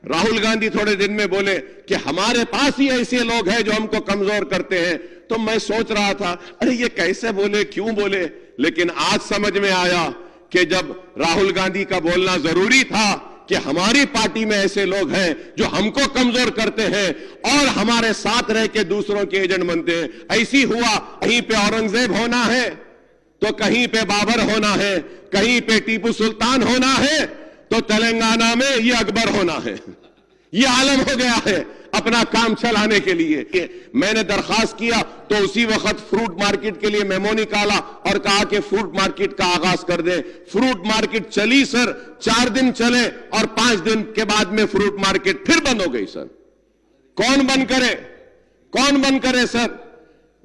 राहुल गांधी थोड़े दिन में बोले कि हमारे पास ही ऐसे लोग हैं जो हमको कमजोर करते हैं। तो मैं सोच रहा था, अरे ये कैसे बोले, क्यों बोले, लेकिन आज समझ में आया कि जब राहुल गांधी का बोलना जरूरी था कि हमारी पार्टी में ऐसे लोग हैं जो हमको कमजोर करते हैं और हमारे साथ रह के दूसरों के एजेंट बनते हैं। ऐसी हुआ, कहीं पे औरंगजेब होना है तो कहीं पे बाबर होना है, कहीं पे टीपू सुल्तान होना है तो तेलंगाना में ये अकबर होना है। ये आलम हो गया है अपना काम चलाने के लिए। मैंने दरखास्त किया तो उसी वक्त फ्रूट मार्केट के लिए मेमो निकाला और कहा कि फ्रूट मार्केट का आगाज कर दे। फ्रूट मार्केट चली सर, 4 दिन चले और 5 दिन के बाद में फ्रूट मार्केट फिर बंद हो गई सर। कौन बंद करे, कौन बंद करे सर?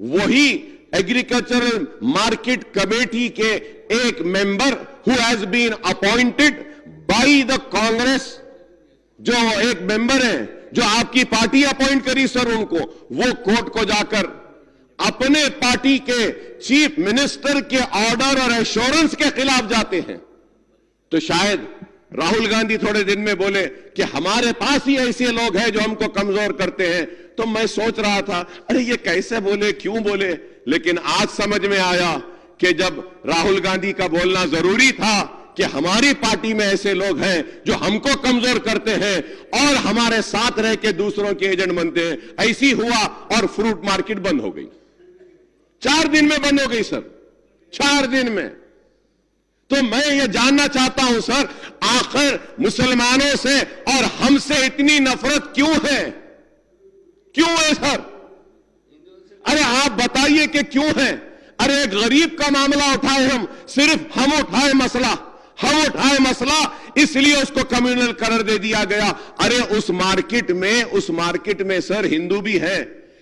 वही एग्रीकल्चरल मार्केट कमेटी के एक member who has been appointed by the Congress, जो एक मेंबर है जो आपकी पार्टी अपॉइंट करी सर उनको, वो कोर्ट को जाकर अपने पार्टी के चीफ मिनिस्टर के ऑर्डर और एश्योरेंस के खिलाफ जाते हैं। तो शायद राहुल गांधी थोड़े दिन में बोले कि हमारे पास ही ऐसे लोग हैं जो हमको कमजोर करते हैं। तो मैं सोच रहा था, अरे ये कैसे बोले, क्यों बोले, लेकिन आज समझ में आया कि जब राहुल गांधी का बोलना जरूरी था कि हमारी पार्टी में ऐसे लोग हैं जो हमको कमजोर करते हैं और हमारे साथ रह के दूसरों के एजेंट बनते हैं। ऐसी हुआ और फ्रूट मार्केट बंद हो गई, 4 दिन में बंद हो गई सर, 4 दिन में। तो मैं ये जानना चाहता हूं सर, आखिर मुसलमानों से और हमसे इतनी नफरत क्यों है, क्यों है सर? अरे आप बताइए कि क्यों है? अरे एक गरीब का मामला उठाए हम, सिर्फ हम उठाए मसला, हम उठाए मसला, इसलिए उसको कम्युनल करार दे दिया गया। अरे उस मार्केट में सर हिंदू भी है,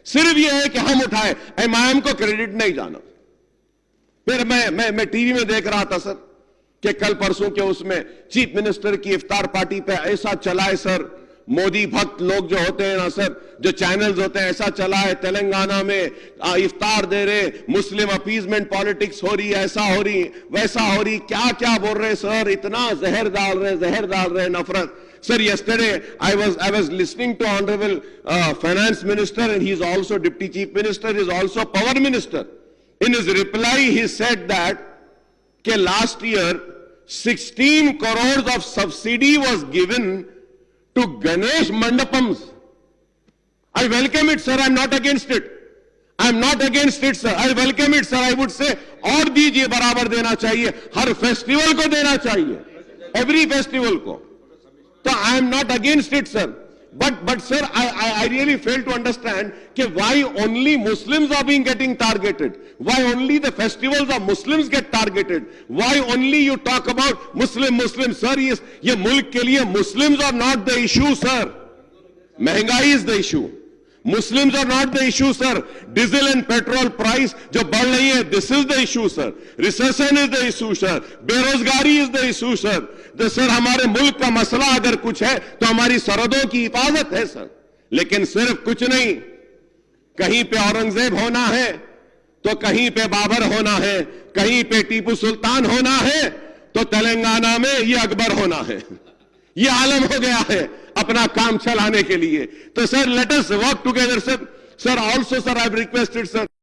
सिर्फ यह है कि हम उठाए, एमआईएम को क्रेडिट नहीं जाना। फिर मैं टीवी में देख रहा था सर कि कल परसों के उसमें चीफ मिनिस्टर की इफ्तार पार्टी पे ऐसा चलाए सर, मोदी भक्त लोग जो होते हैं ना सर, जो चैनल्स होते हैं, ऐसा चला है तेलंगाना में इफ्तार दे रहे, मुस्लिम अपीजमेंट पॉलिटिक्स हो रही, ऐसा हो रही, वैसा हो रही, क्या क्या बोल रहे सर, इतना जहर डाल रहे नफरत। Sir, yesterday I was listening to Honorable Finance Minister, and he is also Deputy Chief Minister, he is also Power Minister. In his reply, he said that last year 16 crores of subsidy was given to Ganesh Mandapams. I welcome it, sir. I am not against it. I am not against it, sir. I welcome it, sir. I would say और दीजिए, बराबर देना चाहिए, हर festival को देना चाहिए, every festival को। तो I am not against it, sir. But sir, I really fail to understand why only Muslims are getting targeted. Why only the festivals of Muslims get targeted? Why only you talk about Muslim, sir? ये मुल्क के लिए Muslims are not the issue, sir. महंगाई is the issue. Muslims are not the issue, sir. Diesel and petrol price जो बढ़ रही है, this is the issue, sir. Recession is the issue, sir. बेरोजगारी is the issue, sir. तो sir हमारे मुल्क का मसला अगर कुछ है तो हमारी सरहदों की हिफाजत है सर, लेकिन सिर्फ कुछ नहीं। कहीं पे औरंगजेब होना है तो कहीं पे बाबर होना है, कहीं पे टीपू सुल्तान होना है तो तेलंगाना में ये अकबर होना है। ये आलम हो गया है अपना काम चलाने के लिए। तो sir let us work together sir. Sir also sir I have requested sir